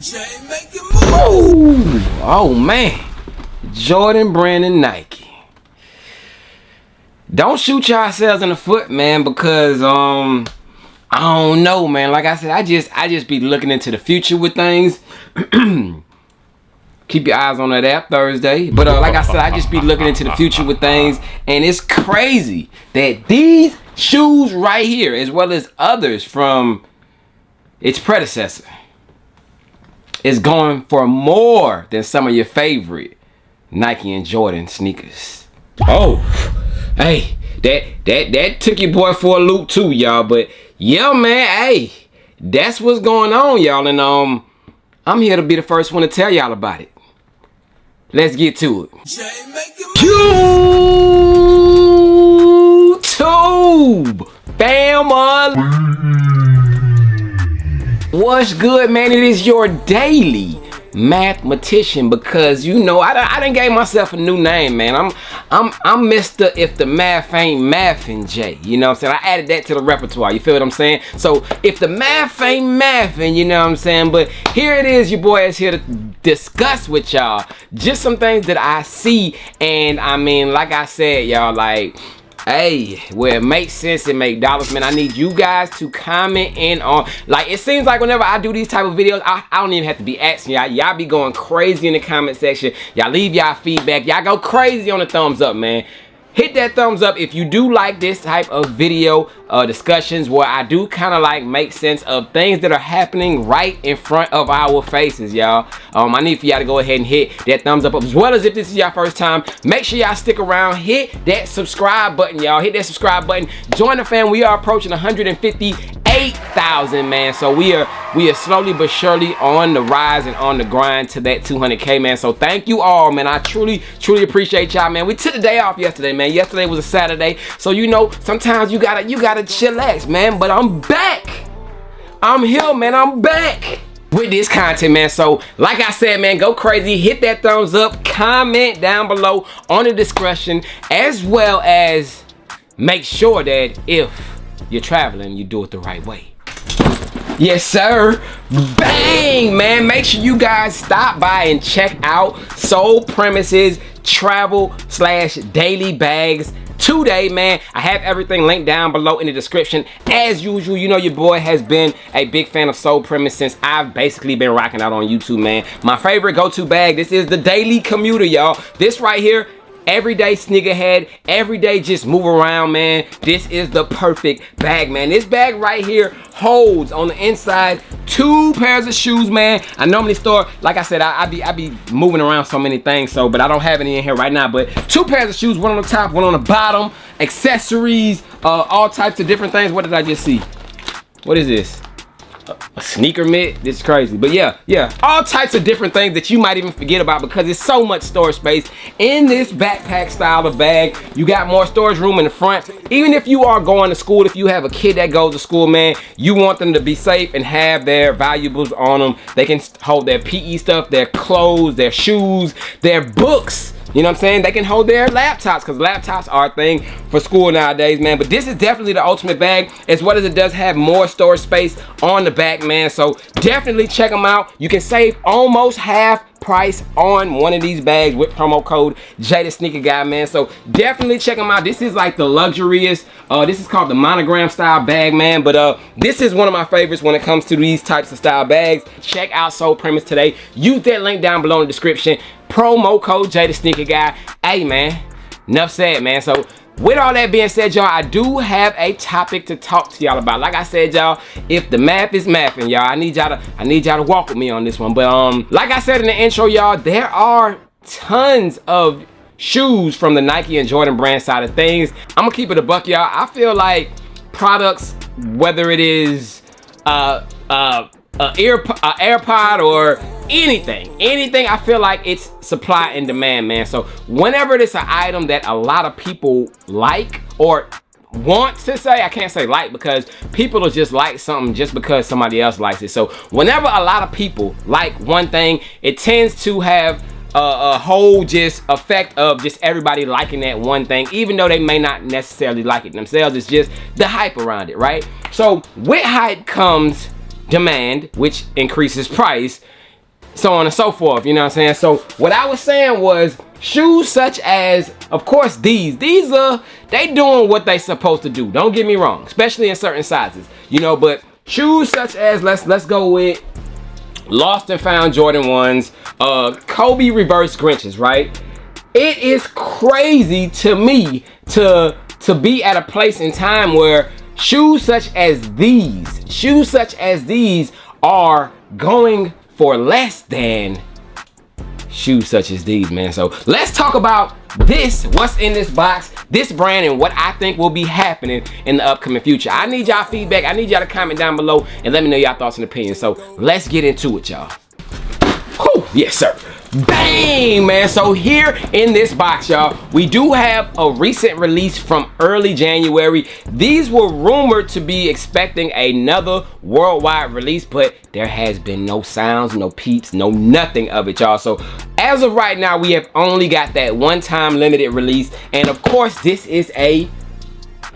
Jay making moves. Oh man, Jordan Brand and Nike. Don't shoot yourselves in the foot, man, because I don't know, man. Like I said, I just be looking into the future with things. Keep your eyes on that app Thursday. But like I said, I just be looking into the future with things, and it's crazy that these shoes right here, as well as others from its predecessor, is going for more than some of your favorite Nike and Jordan sneakers. Oh, hey, that took your boy for a loop too, y'all. But yeah, man, hey, that's what's going on, y'all. And I'm here to be the first one to tell y'all about it. Let's get to it. Jay making moves. YouTube family. What's good, man? It is your daily mathematician, because you know I done gave myself a new name, man. I'm Mr. If the Math Ain't Mathin' Jay. You know what I'm saying? I added that to the repertoire. You feel what I'm saying? So if the math ain't mathin', you know what I'm saying? But here it is, your boy is here to discuss with y'all just some things that I see, and I mean, like I said, y'all, like, hey, where it makes sense, it make dollars, man. I need you guys to comment in on, like, it seems like whenever I do these type of videos, I don't even have to be asking y'all. Y'all be going crazy in the comment section. Y'all leave y'all feedback. Y'all go crazy on the thumbs up, man. Hit that thumbs up if you do like this type of video discussions where I do kind of like make sense of things that are happening right in front of our faces, y'all. I need for y'all to go ahead and hit that thumbs up, as well as if this is your first time, make sure y'all stick around. Hit that subscribe button, y'all. Hit that subscribe button. Join the fam. We are approaching 158,000, man. So we are slowly but surely on the rise and on the grind to that 200K, man. So thank you all, man. I truly appreciate y'all, man. We took the day off yesterday, man. Yesterday was a Saturday, so you know sometimes you gotta chillax, man. But I'm back. I'm here, man. I'm back with this content, man. So like I said, man, go crazy. Hit that thumbs up. Comment down below on the discretion, as well as make sure that if you're traveling, you do it the right way. Yes, sir. Bang, man. Make sure you guys stop by and check out Soul Premises travel/daily bags today, man. I have everything linked down below in the description. As usual, you know your boy has been a big fan of Soul Premise since I've basically been rocking out on YouTube, man. My favorite go-to bag, this is the Daily Commuter, y'all. This right here, everyday sneakerhead, everyday just move around, man. This is the perfect bag, man. This bag right here holds on the inside 2 pairs of shoes, man. I normally store, like I said, I be moving around so many things, so but I don't have any in here right now. But 2 pairs of shoes, one on the top, one on the bottom, accessories, all types of different things. What did I just see? What is this? A sneaker mitt? This is crazy. But yeah, all types of different things that you might even forget about, because there's so much storage space in this backpack style of bag. You got more storage room in the front. Even if you are going to school, if you have a kid that goes to school, man, you want them to be safe and have their valuables on them. They can hold their PE stuff, their clothes, their shoes, their books. You know what I'm saying? They can hold their laptops, because laptops are a thing for school nowadays, man. But this is definitely the ultimate bag, as well as it does have more storage space on the back, man. So definitely check them out. You can save almost half price on one of these bags with promo code JayTheSneakerGuy, man. So definitely check them out. This is like the luxurious, this is called the monogram style bag, man. But this is one of my favorites when it comes to these types of style bags. Check out Soul Premise today. Use that link down below in the description. Promo code JayTheSneakerGuy. Hey, man, enough said, man. So with all that being said, y'all, I do have a topic to talk to y'all about. Like I said, y'all, if the math is mathin', y'all, I need y'all to walk with me on this one. But like I said in the intro, y'all, there are tons of shoes from the Nike and Jordan brand side of things. I'm gonna keep it a buck, y'all. I feel like products, whether it is AirPod or anything, I feel like it's supply and demand, man. So whenever it's an item that a lot of people like, or want to say, I can't say like, because people will just like something just because somebody else likes it. So whenever a lot of people like one thing, it tends to have a whole just effect of just everybody liking that one thing, even though they may not necessarily like it themselves. It's just the hype around it, right? So with hype comes demand, which increases price. so on and so forth, you know what I'm saying? So what I was saying was shoes such as, of course, these are, they doing what they supposed to do. Don't get me wrong, especially in certain sizes, you know, but shoes such as, let's go with Lost and Found Jordan 1s, Kobe reverse Grinches, right? It is crazy to me to be at a place in time where shoes such as these are going for less than shoes such as these, man. So let's talk about this, what's in this box, this brand, and what I think will be happening in the upcoming future. I need y'all feedback. I need y'all to comment down below and let me know y'all thoughts and opinions. So let's get into it, y'all. Whew, yes, sir. Bang, man. So here in this box, y'all, we do have a recent release from early January. These were rumored to be expecting another worldwide release, but there has been no sounds, no peeps, no nothing of it, y'all. So as of right now, we have only got that one-time limited release, and of course this is a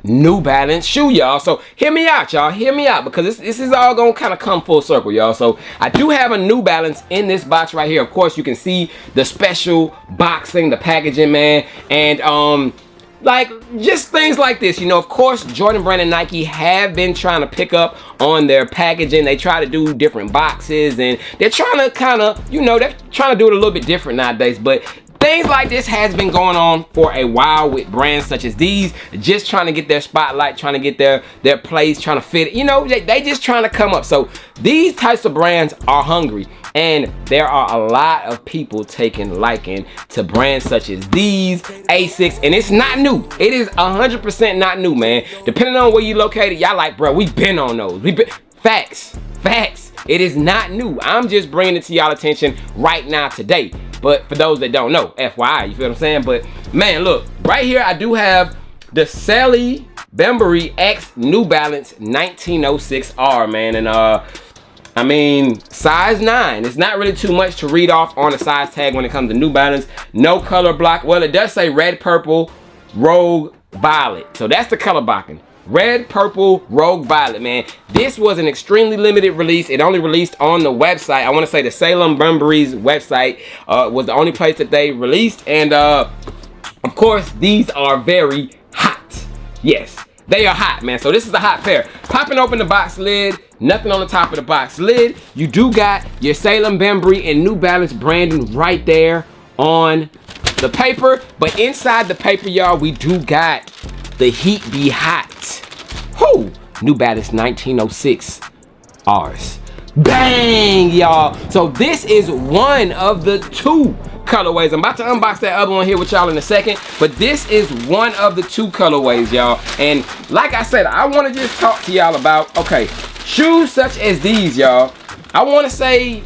New Balance shoe, y'all. So hear me out, y'all. Hear me out, because this is all gonna kind of come full circle, y'all. So I do have a New Balance in this box right here. Of course, you can see the special boxing, the packaging, man, and like just things like this, you know. Of course, Jordan Brand and Nike have been trying to pick up on their packaging. They try to do different boxes, and they're trying to kind of, you know, they're trying to do it a little bit different nowadays, but things like this has been going on for a while with brands such as these, just trying to get their spotlight, trying to get their place, trying to fit, you know, they just trying to come up. So these types of brands are hungry, and there are a lot of people taking liking to brands such as these, Asics, and it's not new. It is 100% not new, man. Depending on where you located, y'all like, bro, we been on those. We been, facts. It is not new. I'm just bringing it to y'all attention right now today. But for those that don't know, FYI, you feel what I'm saying? But man, look, right here I do have the Sally Bembury X New Balance 1906R, man. And I mean, size 9. It's not really too much to read off on the size tag when it comes to New Balance. No color block. Well, it does say red, purple, rogue, violet. So that's the color blocking. Red, purple, rogue, violet, man. This was an extremely limited release. It only released on the website. I want to say the Salem Bembury's website was the only place that they released. And of course, these are very hot. Yes, they are hot, man. So this is a hot pair. Popping open the box lid, nothing on the top of the box lid. You do got your Salem Bembury and New Balance branding right there on the paper. But inside the paper, y'all, we do got the Heat Be Hot. Whoo! New Balance 1906 R's. Bang, y'all. So this is one of the 2 colorways. I'm about to unbox that other one here with y'all in a second, but this is one of the 2 colorways, y'all. And like I said, I want to just talk to y'all about, okay, shoes such as these, y'all. I want to say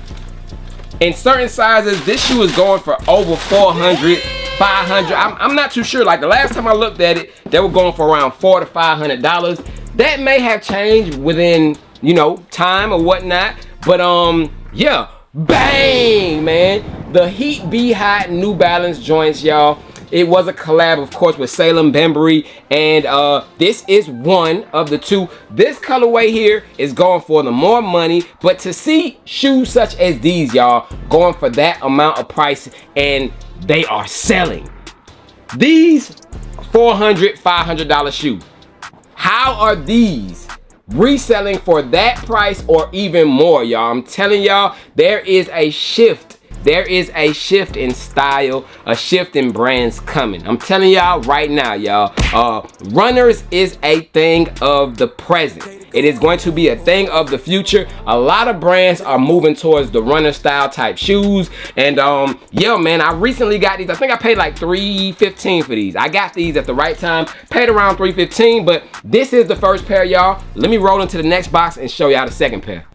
in certain sizes, this shoe is going for over 400, 500. I'm not too sure. Like the last time I looked at it, they were going for around $400 to $500. That may have changed within, you know, time or whatnot. But yeah, bang, man. The Heat Be Hot New Balance joints, y'all. It was a collab, of course, with Salem Bembury, and this is one of the 2. This colorway here is going for the more money, but to see shoes such as these, y'all, going for that amount of price, and they are selling these $400, $500 shoes. How are these reselling for that price or even more, y'all? I'm telling y'all, there is a shift. There is a shift in style, a shift in brands coming. I'm telling y'all right now, y'all. Runners is a thing of the present. It is going to be a thing of the future. A lot of brands are moving towards the runner style type shoes. And yeah, man, I recently got these. I think I paid like $315 for these. I got these at the right time. Paid around $315, but this is the first pair, y'all. Let me roll into the next box and show y'all the second pair.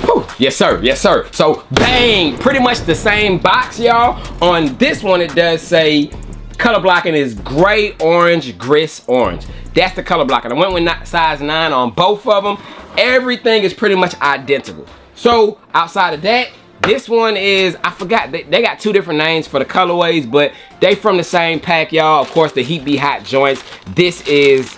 Whew. Yes, sir. Yes, sir. So, bang. Pretty much the same box, y'all. On this one, it does say color blocking is gray, orange, gris, orange. That's the color blocking. I went with size 9 on both of them. Everything is pretty much identical. So, outside of that, this one is, I forgot, they got 2 different names for the colorways, but they from the same pack, y'all. Of course, the Heat Be Hot joints. This is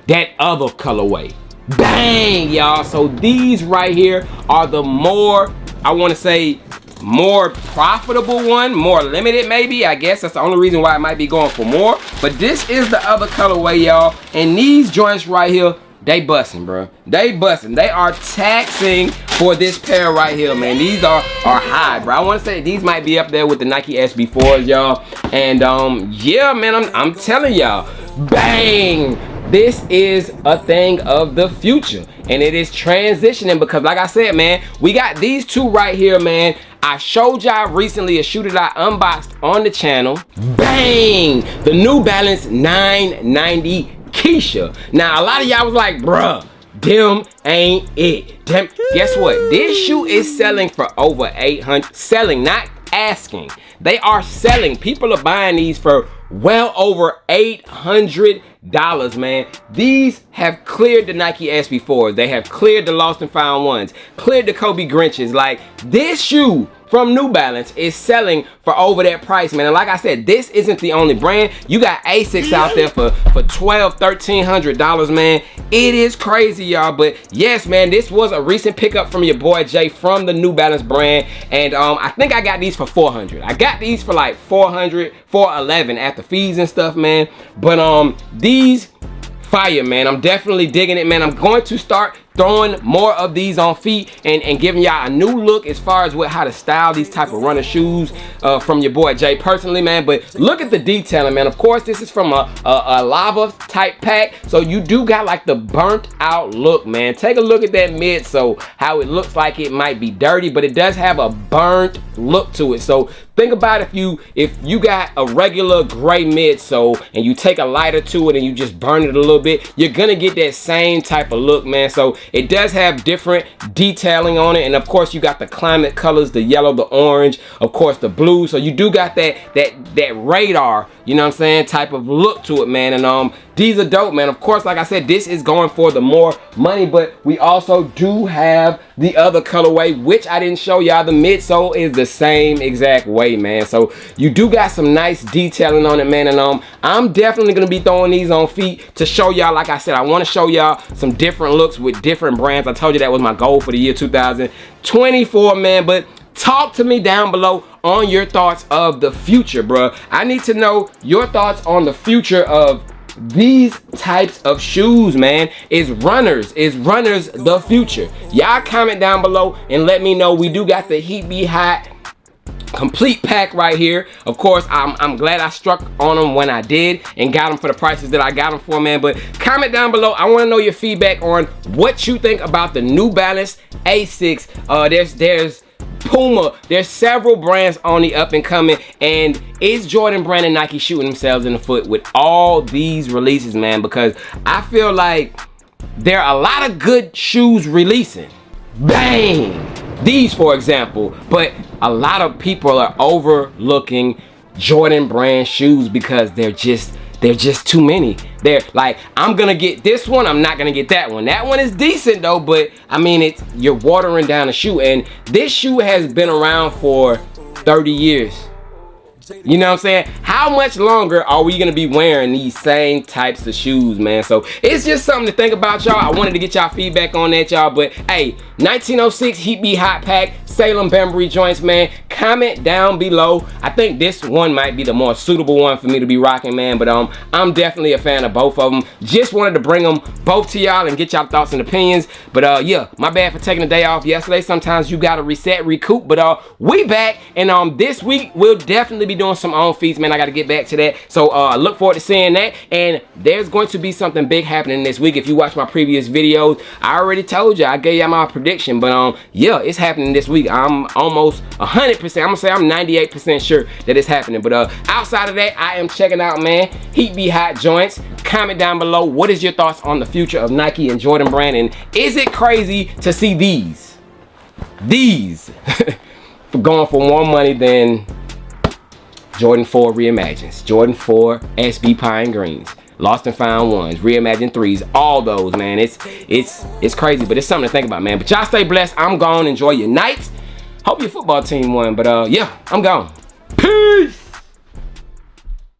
that other colorway. Bang, y'all. So these right here are the more, I want to say, more profitable one, more limited maybe. I guess that's the only reason why I might be going for more. But this is the other colorway, y'all. And these joints right here, they busting, bro. They busting. They are taxing for this pair right here, man. These are high, bro. I want to say these might be up there with the Nike SB4s, y'all. And yeah, man, I'm telling y'all, bang. This is a thing of the future, and it is transitioning because, like I said, man, we got these two right here, man. I showed y'all recently a shoe that I unboxed on the channel. Bang! The New Balance 990 Keisha. Now, a lot of y'all was like, bruh, them ain't it. Them. Guess what? This shoe is selling for over 800. Selling, not asking. They are selling. People are buying these for well over $800, man. These have cleared the Nike SB4s. They have cleared the Lost and Found ones, cleared the Kobe Grinches. Like, this shoe from New Balance is selling for over that price, man. And like I said, this isn't the only brand. You got Asics out there for $1,200, $1,300, man. It is crazy, y'all. But yes, man, this was a recent pickup from your boy Jay from the New Balance brand. And I think I got these for $400. I got these for like $400, $411 after fees and stuff, man. But these fire, man. I'm definitely digging it, man. I'm going to start throwing more of these on feet and giving y'all a new look as far as how to style these type of runner shoes from your boy Jay personally, man. But look at the detailing, man. Of course, this is from a lava type pack, so you do got like the burnt out look, man. Take a look at that midsole, how it looks like it might be dirty, but it does have a burnt look to it. So think about if you got a regular gray midsole and you take a lighter to it and you just burn it a little bit, you're gonna get that same type of look, man. So it does have different detailing on it, and of course you got the climate colors, the yellow, the orange, of course the blue. So you do got that radar, you know what I'm saying, type of look to it, man. And these are dope, man. Of course, like I said, this is going for the more money, but we also do have the other colorway, which I didn't show y'all. The midsole is the same exact way, man. So you do got some nice detailing on it, man. And I'm definitely gonna be throwing these on feet to show y'all. Like I said, I want to show y'all some different looks with different brands. I told you that was my goal for the year 2024, man. But talk to me down below on your thoughts of the future, bruh. I need to know your thoughts on the future of these types of shoes, man. Is runners the future? Y'all comment down below and let me know. We do got the Heat Be Hot complete pack right here. Of course, I'm glad I struck on them when I did and got them for the prices that I got them for, man. But comment down below. I want to know your feedback on what you think about the New Balance Asics. There's Puma. There's several brands on the up and coming, and is Jordan Brand and Nike shooting themselves in the foot with all these releases, man? Because I feel like there are a lot of good shoes releasing. Bang! These, for example, but a lot of people are overlooking Jordan Brand shoes because they're just too many. They're like, I'm gonna get this one, I'm not gonna get that one. That one is decent though, but I mean, you're watering down a shoe, and this shoe has been around for 30 years. You know what I'm saying? How much longer are we gonna be wearing these same types of shoes, man? So it's just something to think about, y'all. I wanted to get y'all feedback on that, y'all. But hey, 1906 Heat Be Hot Pack, Salem Bembury joints, man. Comment down below. I think this one might be the more suitable one for me to be rocking, man. But I'm definitely a fan of both of them. Just wanted to bring them both to y'all and get y'all thoughts and opinions. But yeah, my bad for taking the day off yesterday. Sometimes you gotta reset, recoup. But we back, and this week we'll definitely be doing some on feeds, man. I gotta get back to that. So look forward to seeing that. And there's going to be something big happening this week. If you watch my previous videos, I already told you, I gave y'all my prediction. But yeah, it's happening this week. I'm almost 100%. I'm gonna say I'm 98% sure that it's happening. But outside of that, I am checking out, man, Heat Be Hot joints. Comment down below, what is your thoughts on the future of Nike and Jordan Brand, and is it crazy to see these going for more money than Jordan 4 Reimagines, Jordan 4 SB Pine Greens, Lost and Found ones, Reimagined 3s, all those, man. It's crazy, but it's something to think about, man. But y'all stay blessed. I'm gone. Enjoy your night. Hope your football team won, but yeah, I'm gone. Peace.